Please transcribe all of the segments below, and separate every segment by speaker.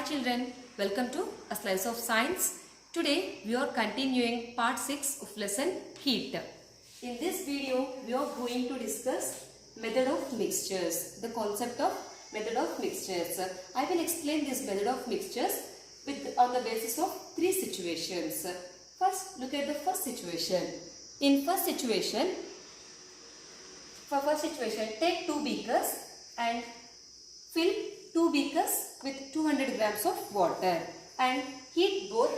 Speaker 1: children, welcome to A Slice of Science. Today we are continuing part 6 of lesson Heat. In this video we are going to discuss method of mixtures, the concept of method of mixtures. I will explain this method of mixtures on the basis of three situations. First, look at the first situation. In first situation, take two beakers and fill two beakers with 200 grams of water and heat both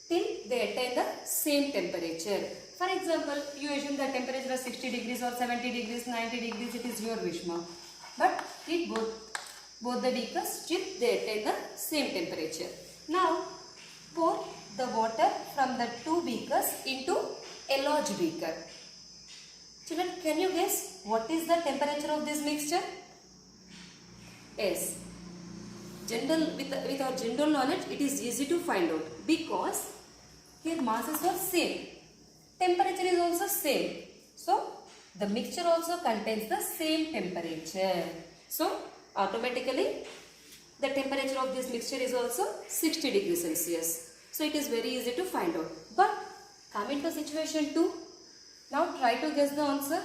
Speaker 1: till they attain the same temperature. For example, you assume the temperature is 60 degrees or 70 degrees, 90 degrees, it is your wish. But heat both the beakers till they attain the same temperature. Now, pour the water from the two beakers into a large beaker. Children, can you guess what is the temperature of this mixture? Yes, with our general knowledge, it is easy to find out because here masses are same, temperature is also same. So, the mixture also contains the same temperature. So, automatically, the temperature of this mixture is also 60 degrees Celsius. So, it is very easy to find out. But, coming to situation 2, now try to guess the answer.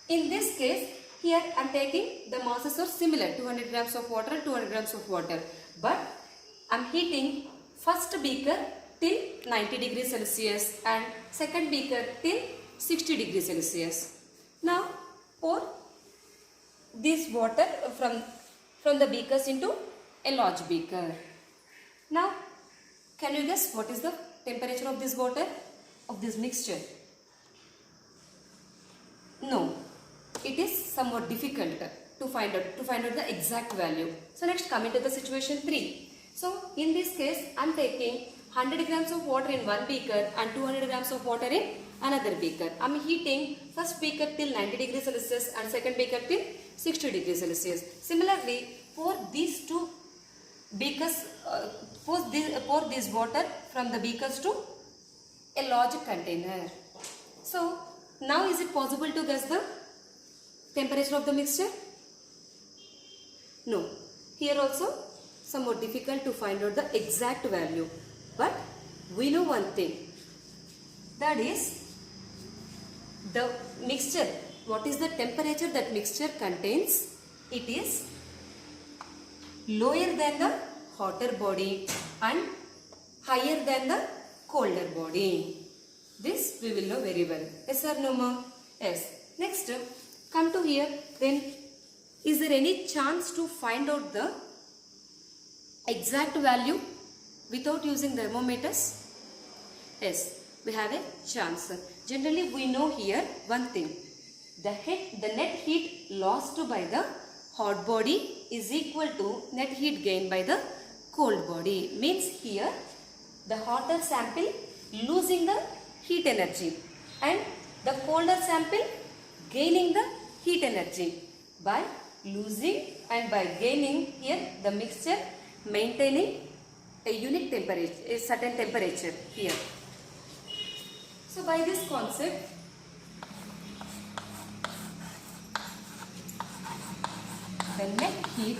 Speaker 1: In this case, here I am taking the masses are similar, 200 grams of water and 200 grams of water. But I am heating first beaker till 90 degrees Celsius and second beaker till 60 degrees Celsius. Now pour this water from the beakers into a large beaker. Now can you guess what is the temperature of this water, of this mixture? No. It is somewhat difficult to find out the exact value. So next, coming to the situation 3. So in this case, I am taking 100 grams of water in one beaker and 200 grams of water in another beaker. I am heating first beaker till 90 degrees Celsius and second beaker till 60 degrees Celsius. Similarly, pour these two beakers, pour this water from the beakers to a large container. So now is it possible to guess the temperature of the mixture? No. Here also somewhat difficult to find out the exact value. But we know one thing. That is the mixture. What is the temperature that mixture contains? It is lower than the hotter body and higher than the colder body. This we will know very well. Yes or no, ma? Yes. Next, come to here, then is there any chance to find out the exact value without using thermometers? Yes, we have a chance. Generally, we know here one thing. The net heat lost by the hot body is equal to net heat gained by the cold body. Means here, the hotter sample losing the heat energy and the colder sample gaining the heat energy. By losing and by gaining, here the mixture maintaining a unique temperature, a certain temperature here. So by this concept, the net heat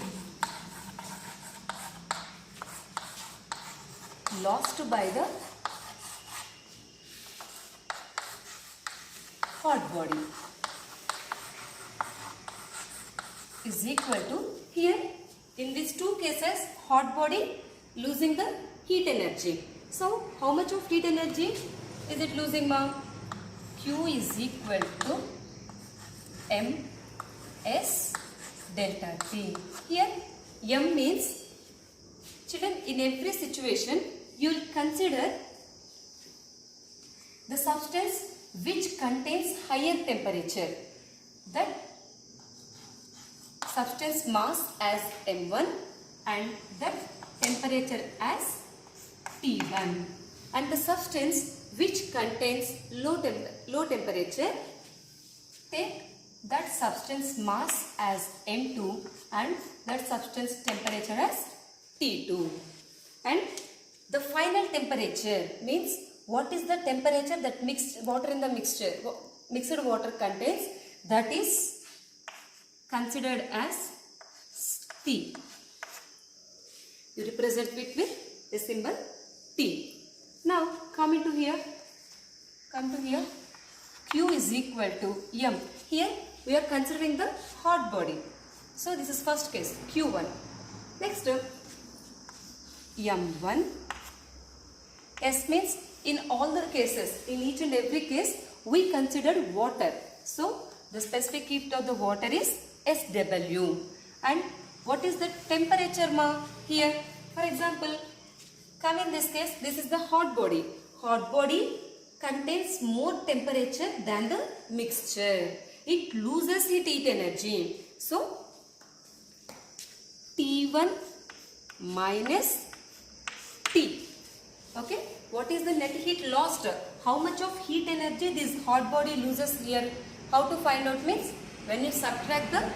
Speaker 1: lost by the hot body is equal to, here in these two cases, hot body losing the heat energy. So how much of heat energy is it losing, ma? Q is equal to MS delta T. Here M means, children, in every situation you will consider the substance which contains higher temperature. That substance mass as M1 and that temperature as T1, and the substance which contains low temperature, take that substance mass as M2 and that substance temperature as T2, and the final temperature means what is the temperature that mixed water in the mixed water contains, that is considered as T. You represent it with the symbol T. Now come to here. Q is equal to M. Here we are considering the hot body. So this is first case, Q1. Next, M1. S means in all the cases, in each and every case, we considered water. So the specific heat of the water is SW. And what is the temperature here? For example, come in this case, this is the hot body. Hot body contains more temperature than the mixture. It loses heat energy. So T1 minus T. Okay. What is the net heat lost? How much of heat energy this hot body loses here? How to find out means when you subtract the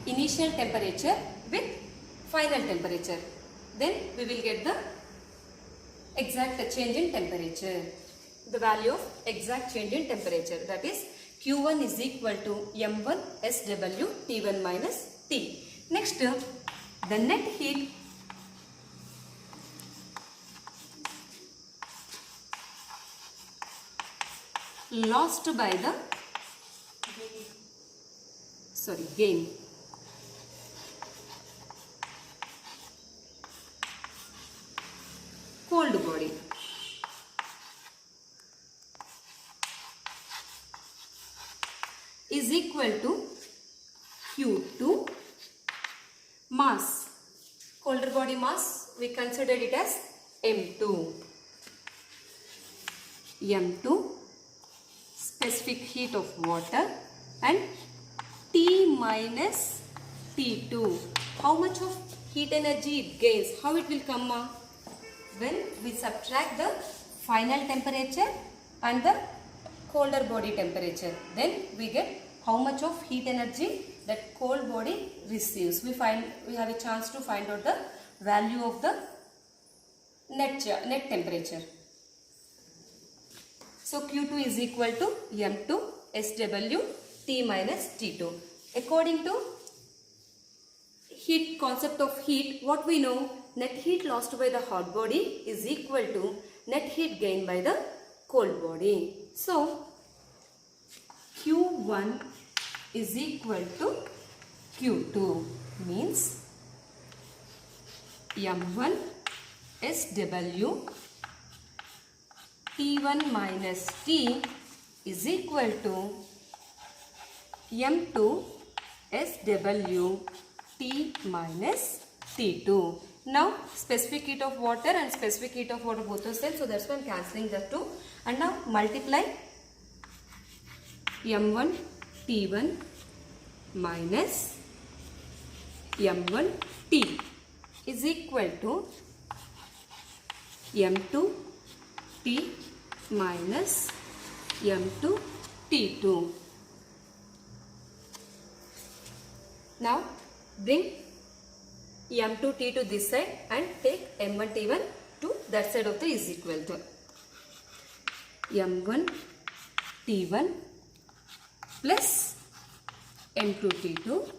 Speaker 1: initial temperature with final temperature, then we will get the exact change in temperature. The value of exact change in temperature, that is Q1 is equal to M1 SW T1 minus T. Next, the net heat lost by the gain. Cold body. Is equal to Q2 mass. Colder body mass, we considered it as M2. M2 specific heat of water and T minus T2. How much of heat energy it gains? How it will come? When we subtract the final temperature and the colder body temperature, then we get how much of heat energy that cold body receives. We have a chance to find out the value of the net temperature. So Q2 is equal to M2 SW T minus T2. According to heat concept of heat, what we know, net heat lost by the hot body is equal to net heat gained by the cold body. So Q1 is equal to Q2 means M1 SW T1 minus T is equal to M2 SW T minus T2. Now specific heat of water and specific heat of water both are same, so that's why I am cancelling the two. And now multiply M1 T1 minus M1 T is equal to M2 T minus M2 T2. Now bring M2 T to this side and take M1 T1 to that side of the is equal to M1 T1 plus M2 T2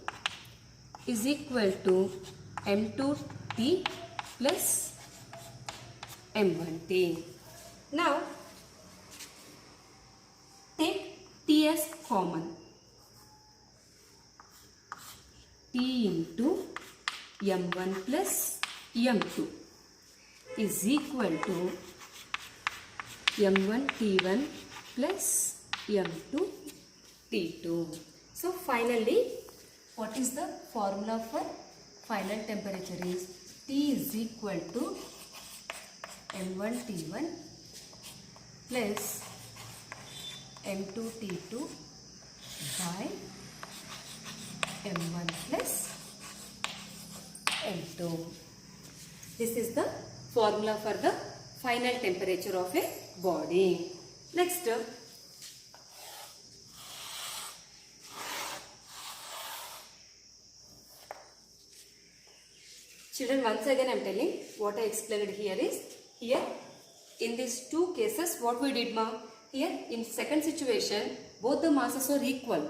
Speaker 1: is equal to M2 T plus M1 T. Now take T as common. T into M1 plus M2 is equal to M1 T1 plus M2 T2. So finally, what is the formula for final temperature is T is equal to M1 T1 plus M2 T2 by M1 plus M2. This is the formula for the final temperature of a body. Next, children, once again I am telling what I explained here is, here in these two cases what we did here in second situation both the masses are equal.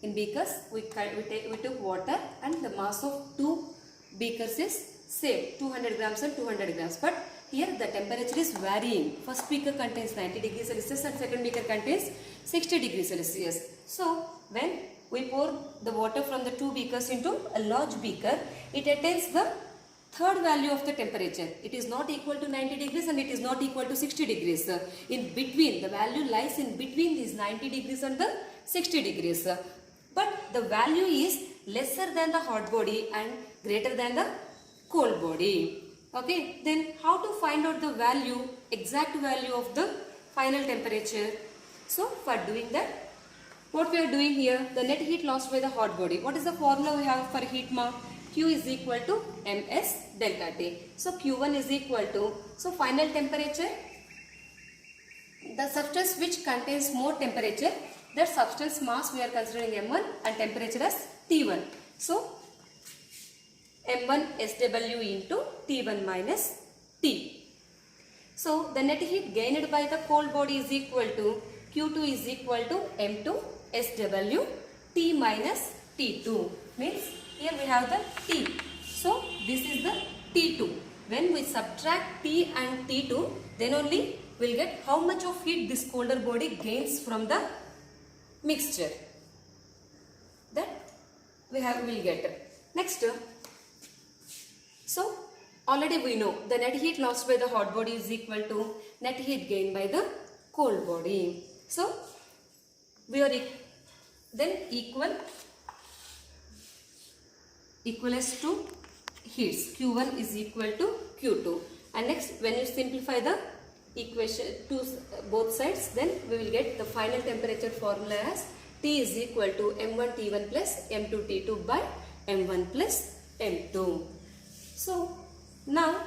Speaker 1: In beakers we took water and the mass of two beakers is same 200 grams and 200 grams, but here the temperature is varying. First beaker contains 90 degrees Celsius and second beaker contains 60 degrees Celsius. So when we pour the water from the two beakers into a large beaker, it attains the third value of the temperature. It is not equal to 90 degrees and it is not equal to 60 degrees. In between, the value lies in between these 90 degrees and the 60 degrees. But the value is lesser than the hot body and greater than the cold body. Okay, then how to find out the value, exact value of the final temperature? So for doing that, what we are doing here, the net heat lost by the hot body. What is the formula we have for heat ma? Q is equal to ms delta T. So Q1 is equal to, so final temperature, the substance which contains more temperature, that substance mass we are considering M1 and temperature as T1. So M1 SW into T1 minus T. So the net heat gained by the cold body is equal to Q2 is equal to M2 SW T minus T2. Means here we have the T. So this is the T2. When we subtract T and T2, then only we will get how much of heat this colder body gains from the mixture. That we will get. Next, so already we know the net heat lost by the hot body is equal to net heat gained by the cold body. So we are then equal as to heats. Q1 is equal to Q2. And next, when you simplify the equation to both sides, then we will get the final temperature formula as T is equal to M1 T1 plus M2 T2 by M1 plus M2. So now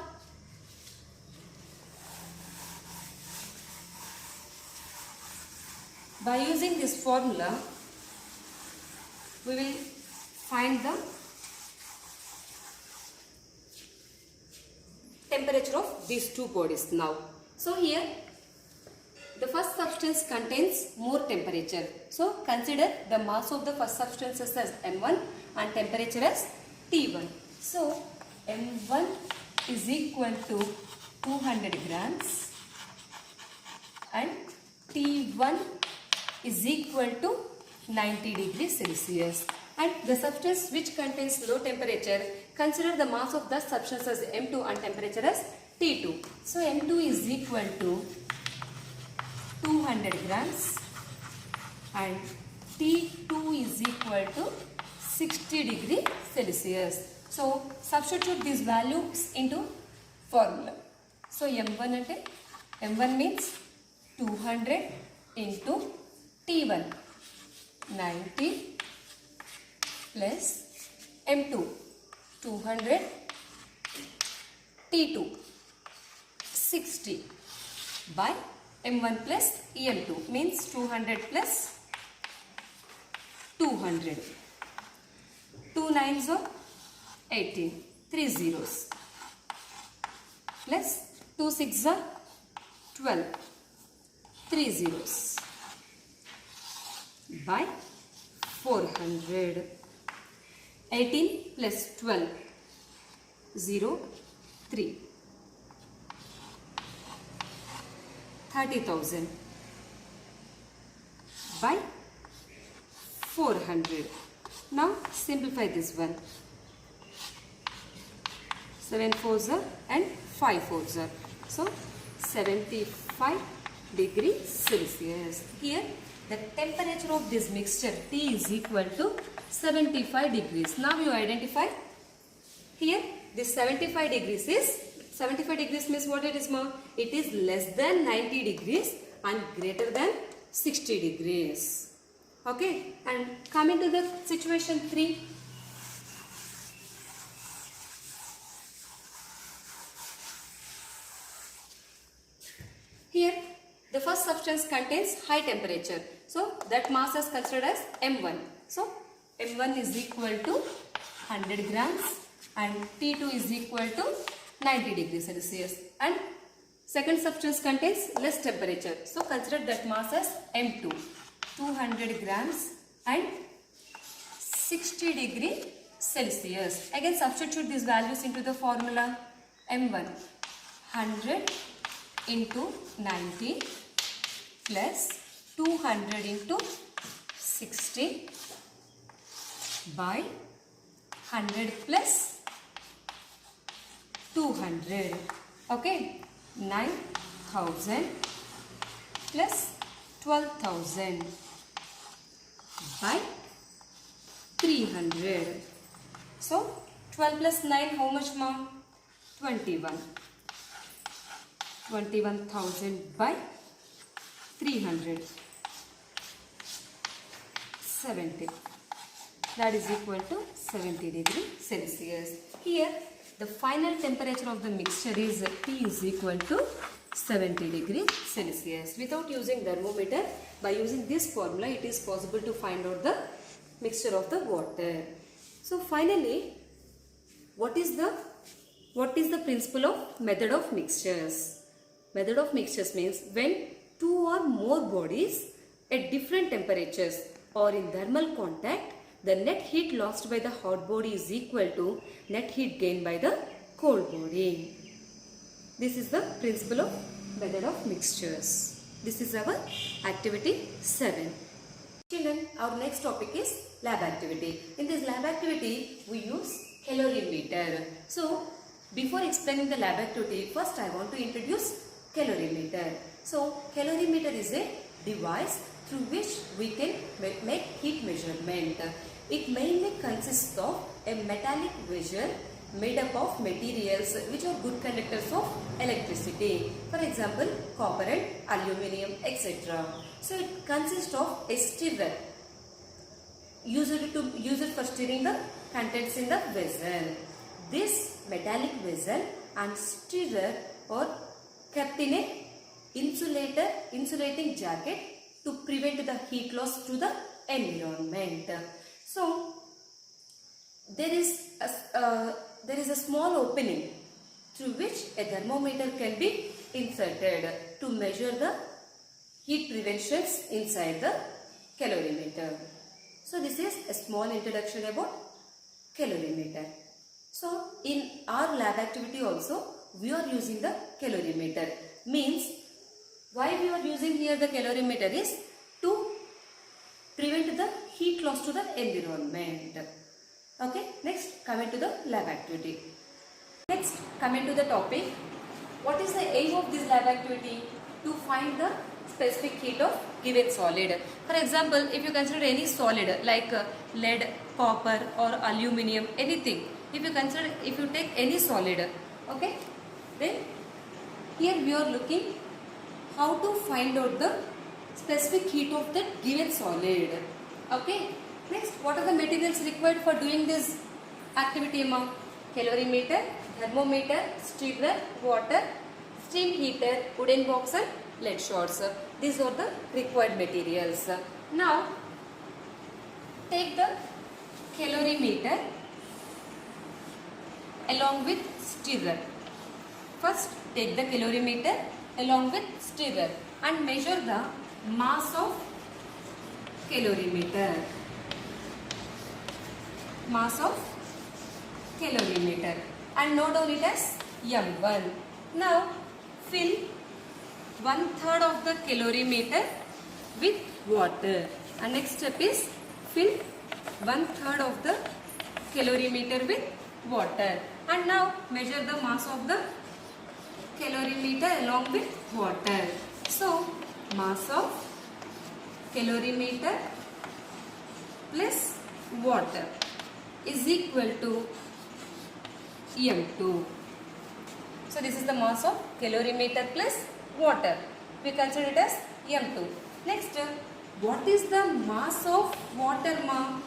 Speaker 1: by using this formula, we will find the temperature of these two bodies now. So here the first substance contains more temperature. So consider the mass of the first substance as M1 and temperature as T1. So M1 is equal to 200 grams and T1 is equal to 90 degrees Celsius. And the substance which contains low temperature, consider the mass of that substance as M2 and temperature as T2. So M2 is equal to 200 grams and T2 is equal to 60 degrees Celsius. So substitute these values into formula. So M1 means 200 into T1 90 plus M2 200 T2 60 by M1 plus EM2 means 200 plus 200. 2 9s are 18, 3 zeros plus 2 6s are 12, 3 zeros by 400. 18 plus 12, 0, 3. 30,000 by 400. Now simplify this one. 7 4s are and 5 4s are. So 75 degrees Celsius. Here the temperature of this mixture T is equal to 75 degrees. Now you identify here this 75 degrees means what it is, ma? It is less than 90 degrees and greater than 60 degrees. Okay, and coming to the situation 3. Here the first substance contains high temperature. So that mass is considered as M1. So M1 is equal to 100 grams and T2 is equal to 90 degrees Celsius. And second substance contains less temperature. So consider that mass as M2. 200 grams and 60 degree Celsius. Again substitute these values into the formula. M1 100 into 90 plus 200 into 60 by 100 plus 200. Okay, 9,000 plus 12,000 by 300. So 12 plus 9, how much, ma? 21. 21,000 by 300. 70. That is equal to 70 degrees Celsius. Here the final temperature of the mixture is T is equal to 70 degrees Celsius. Without using thermometer, by using this formula, it is possible to find out the mixture of the water. So finally, what is the principle of method of mixtures? Method of mixtures means when two or more bodies at different temperatures or in thermal contact, the net heat lost by the hot body is equal to net heat gained by the cold body. This is the principle of method of mixtures. This is our activity 7. Children, our next topic is lab activity. In this lab activity, we use calorimeter. So, before explaining the lab activity, first I want to introduce calorimeter. So, calorimeter is a device through which we can make heat measurement. It mainly consists of a metallic vessel made up of materials which are good conductors of electricity. For example, copper and aluminium, etc. So it consists of a stirrer used for stirring the contents in the vessel. This metallic vessel and stirrer are kept in a insulating jacket to prevent the heat loss to the environment. So there is a small opening through which a thermometer can be inserted to measure the heat preventions inside the calorimeter. So this is a small introduction about calorimeter. So in our lab activity also we are using the calorimeter. Means why we are using here the calorimeter is to prevent the heat loss to the environment. Okay, next coming to the lab activity. Next coming to the topic, what is the aim of this lab activity? To find the specific heat of given solid. For example, if you consider any solid like lead, copper or aluminium, anything, if you take any solid, okay, then here we are looking how to find out the specific heat of that given solid. Okay, next, what are the materials required for doing this activity, ma? Calorimeter, thermometer, stirrer, water, steam heater, wooden box and lead shots. These are the required materials. Now, take the calorimeter along with stirrer. First, take the calorimeter along with stirrer and measure the mass of calorimeter. Mass of calorimeter and note down it as M1. Now fill 1/3 of the calorimeter with water and next step is fill 1/3 of the calorimeter with water and now measure the mass of the calorimeter along with water. So mass of calorimeter plus water is equal to M2. So this is the mass of calorimeter plus water. We consider it as M2. Next, what is the mass of water, ma?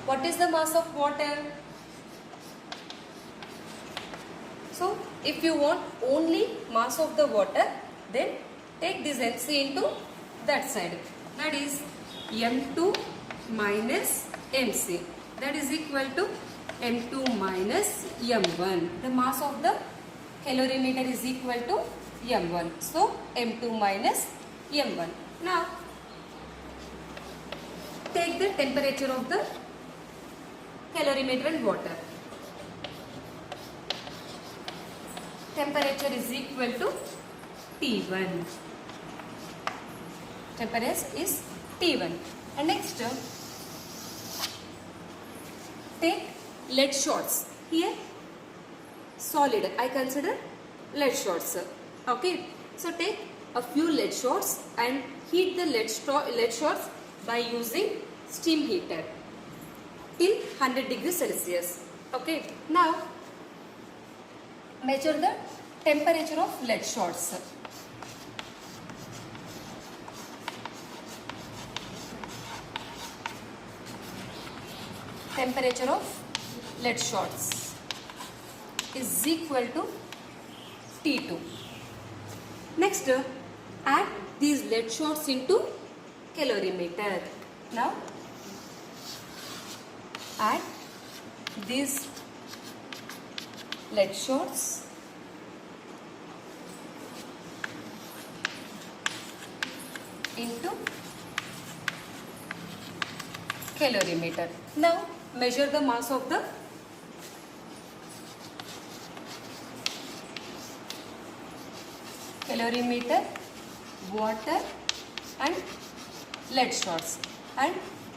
Speaker 1: What is the mass of water? So if you want only mass of the water, then take this MC into that side. That is M2 minus MC. That is equal to M2 minus M1. The mass of the calorimeter is equal to M1. So M2 minus M1. Now take the temperature of the calorimeter and water. Temperature is equal to T1. Temperature is T1. And next, take lead shots. Here, solid. I consider lead shots. Okay. So take a few lead shots and heat the lead shots by using steam heater till 100 degrees Celsius. Okay. Now measure the temperature of lead shots. Temperature of lead shots is equal to T2. Next, add these lead shots into calorimeter. Now, add these lead shots into calorimeter. Now, measure the mass of the calorimeter, water and lead shots and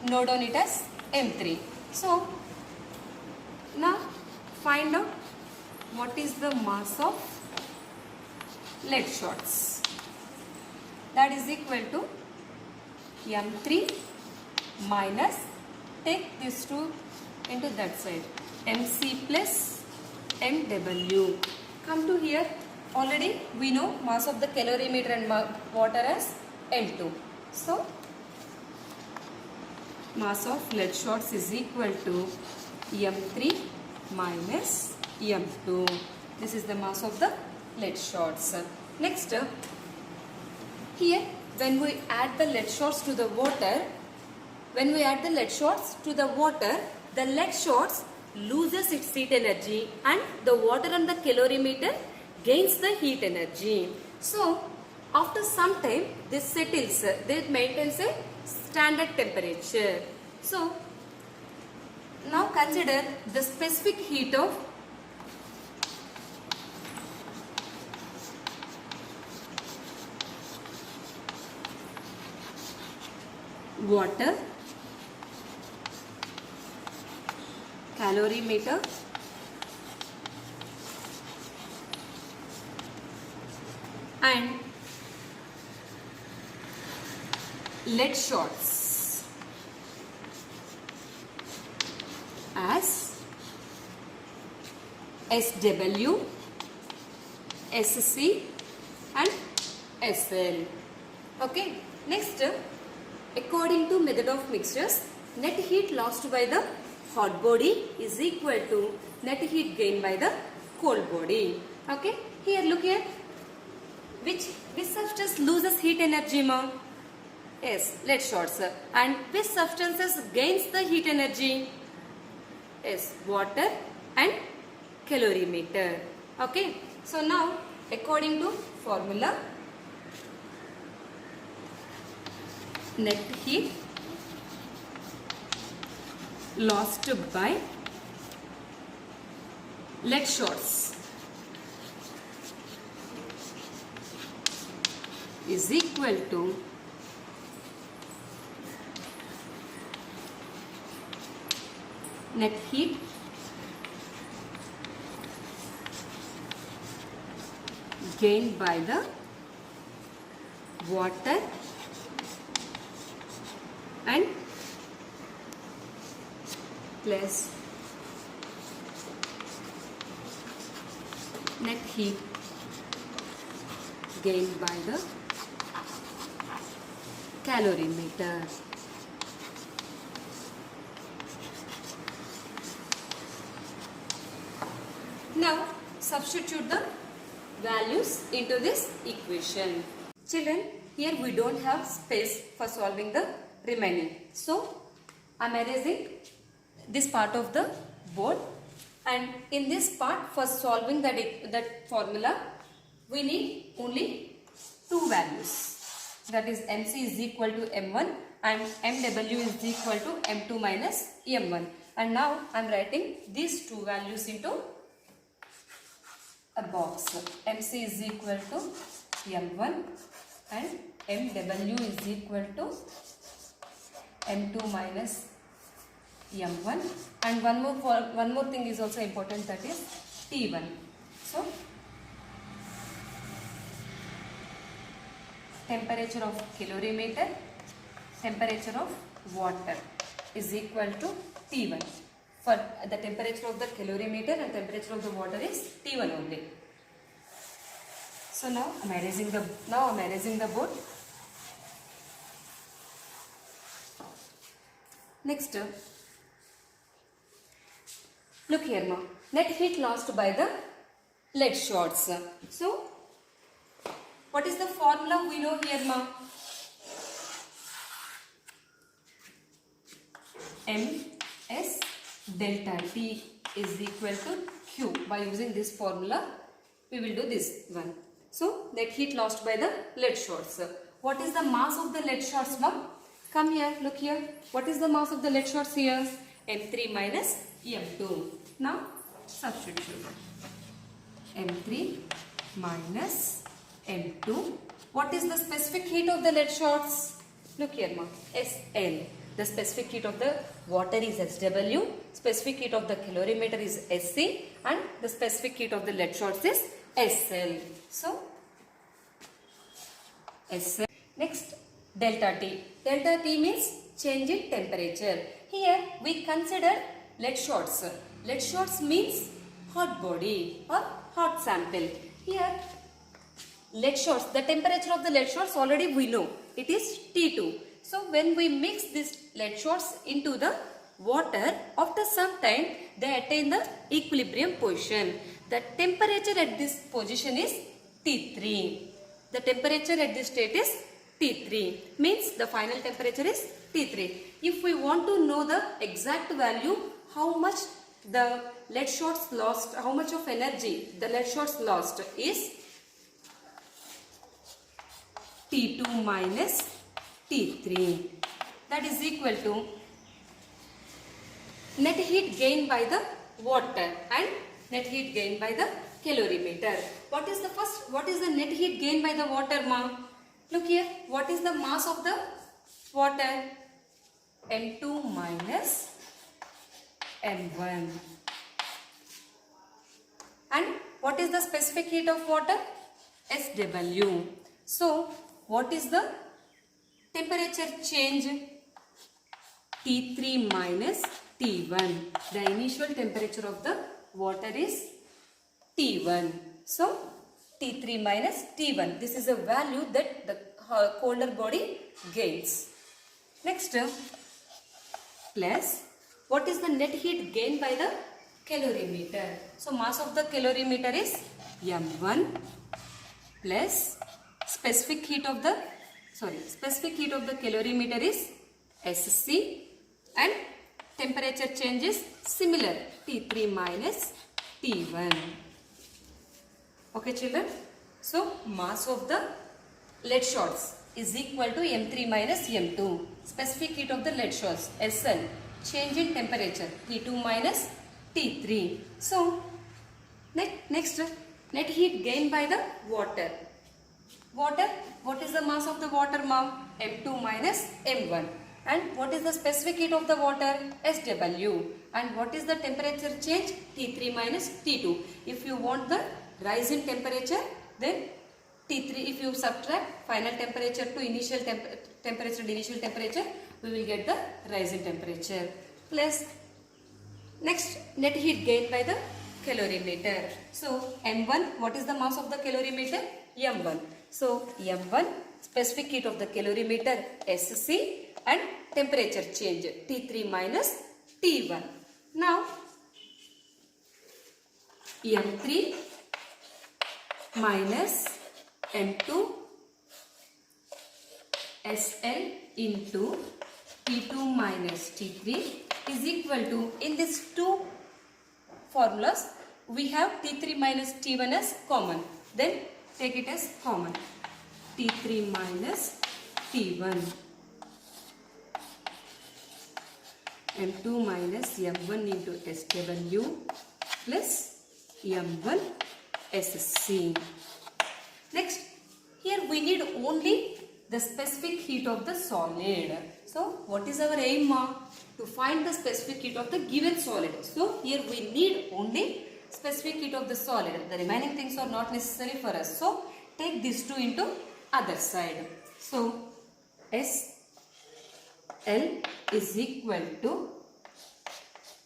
Speaker 1: note on it as M3. So, now find out what is the mass of lead shots. That is equal to M3 minus, take this two into that side, MC plus MW. Come to here. Already we know mass of the calorimeter and water as M2. So, mass of lead shots is equal to M3 minus M2. This is the mass of the lead shots. Next, here when we add the lead shots to the water, the lead shots loses its heat energy and the water and the calorimeter gains the heat energy. So, after some time, this settles, this maintains a standard temperature. So, now consider the specific heat of water, calorimeter, and lead shots as SW, SC and SL. Okay. Next, according to method of mixtures, net heat lost by the hot body is equal to net heat gained by the cold body. Okay. Here look here. Which substance loses heat energy ma? Yes, lead shots. And which substances gains the heat energy? Yes, water and calorimeter. Okay. So now according to formula, net heat lost by lead shots is equal to net heat gained by the water and plus net heat gained by the calorimeter. Now substitute the values into this equation. Children, here we don't have space for solving the remaining. So I am erasing this part of the board, and in this part for solving that formula we need only two values, that is MC is equal to M1 and MW is equal to M2 minus M1. And now I am writing these two values into a box. MC is equal to M1 and MW is equal to M2 minus M1. And one more thing is also important, that is T1. So temperature of calorimeter, temperature of water is equal to T1. For the temperature of the calorimeter and temperature of the water is T1 only. So now I am erasing the board. Next, look here ma, net heat lost by the lead shots. So what is the formula we know here ma? MS delta T is equal to Q. By using this formula, we will do this one. So net heat lost by the lead shots. What is the mass of the lead shots ma? Come here, look here. What is the mass of the lead shots here? M3 minus M2. Now substitute. M3 minus M2. What is the specific heat of the lead shots? Look here ma, SL. The specific heat of the water is SW. Specific heat of the calorimeter is SC. And the specific heat of the lead shots is SL. So SL. Next, delta T. Delta T means change in temperature. Here we consider lead shots. Lead shots means hot body or hot sample. Here lead shots, the temperature of the lead shots already we know. It is T2. So when we mix these lead shots into the water, after some time they attain the equilibrium position. The temperature at this position is T3. The temperature at this state is T3. Means the final temperature is T3. If we want to know the exact value, how much the lead shots lost, how much of energy the lead shots lost is T2 minus T3. That is equal to net heat gained by the water and net heat gained by the calorimeter. What is the net heat gained by the water ma? Look here, what is the mass of the water? M2 minus M1. And what is the specific heat of water? SW. So what is the temperature change? T3 minus T1. The initial temperature of the water is T1. So T3 minus T1. This is a value that the colder body gains. Next, plus what is the net heat gained by the calorimeter? So mass of the calorimeter is M1 plus specific heat of the calorimeter is SC and temperature change is similar, T3 minus T1. Okay children, so mass of the lead shots is equal to M3 minus M2. Specific heat of the lead shots, SL. Change in temperature, T2 minus T3. So next, net heat gained by the water. Water, what is the mass of the water ma'am? M2 minus M1. And what is the specific heat of the water? SW. And what is the temperature change? T3 minus T2. If you want the rise in temperature, then T3, if you subtract final temperature to initial temperature, we will get the rise in temperature. Plus, next, net heat gained by the calorimeter. So, M1, what is the mass of the calorimeter? M1. So, M1, specific heat of the calorimeter SC and temperature change T3 minus T1. Now, M3 minus M2 SL into T2 minus T3 is equal to, in these two formulas, we have T3 minus T1 as common. Then take it as common. T3 minus T1 M2 minus M1 into SW plus M1 SC. Next, here we need only the specific heat of the solid. So, what is our aim? To find the specific heat of the given solid. So, here we need only specific heat of the solid. The remaining things are not necessary for us. So, take these two into other side. So, SL is equal to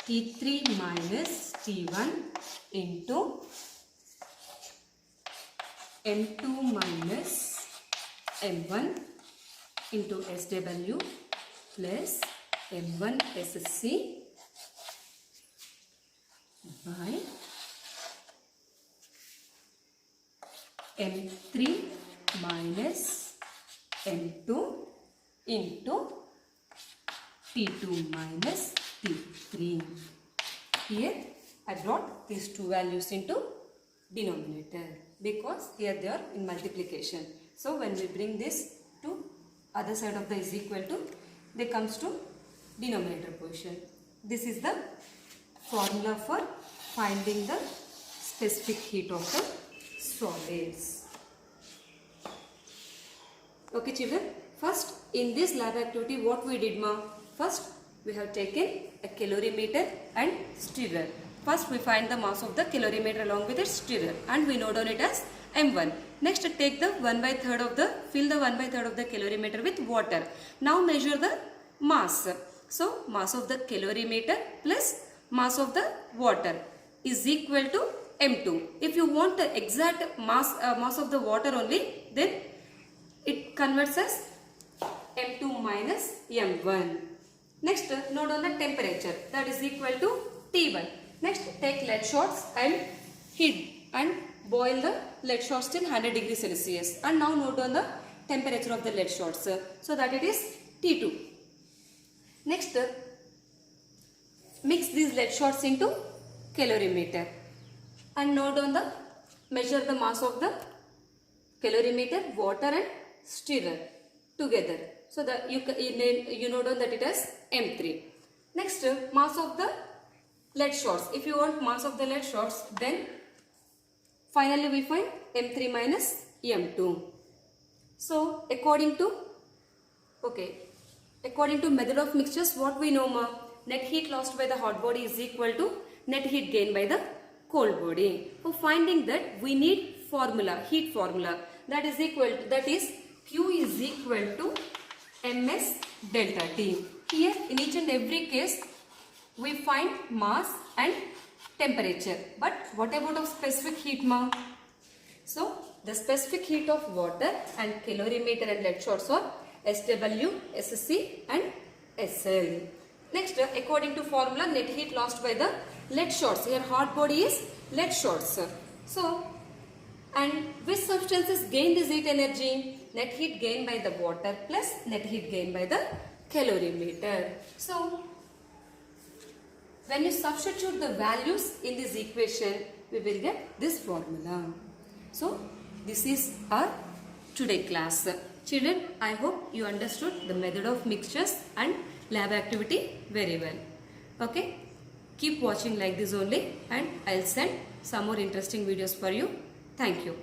Speaker 1: T3 minus T1 into M2 minus M1 into SW plus M1 SC by M3 minus M2 into T2 minus T3. Here I brought these two values into denominator because here they are in multiplication. So when we bring this to other side of the is equal to, they comes to denominator position. This is the formula for finding the specific heat of the solids. Okay children, first in this lab activity what we did first we have taken a calorimeter and stirrer. First we find the mass of the calorimeter along with its stirrer and we note down it as M1. Next take the 1/3 of the, fill the 1/3 of the calorimeter with water. Now measure the mass. So mass of the calorimeter plus mass of the water is equal to M2. If you want the exact mass of the water only, then it converts as M2 minus M1. Next note on the temperature, that is equal to T1. Next take lead shots and heat and boil the lead shots till 100 degrees Celsius. And now note on the temperature of the lead shots. So that it is T2. Next mix these lead shots into calorimeter and note on the, measure the mass of the calorimeter, water and stirrer together. So that you note on that it is M3. Next mass of the lead shots. If you want mass of the lead shots, then finally we find M3 minus M2. So according to method of mixtures, what we know net heat lost by the hot body is equal to net heat gained by the cold body. For finding that we need formula, heat formula, that is Q is equal to ms delta T. Here in each and every case we find mass and temperature. But what about of specific heat So the specific heat of water and calorimeter and lead shots are SW, SC and SL. Next according to formula net heat lost by the lead shots. Here hot body is lead shots. So and which substances gain this heat energy? Net heat gained by the water plus net heat gained by the calorimeter. So when you substitute the values in this equation, we will get this formula. So this is our today class. Children, I hope you understood the method of mixtures and lab activity very well. Okay, keep watching like this only and I'll send some more interesting videos for you. Thank you.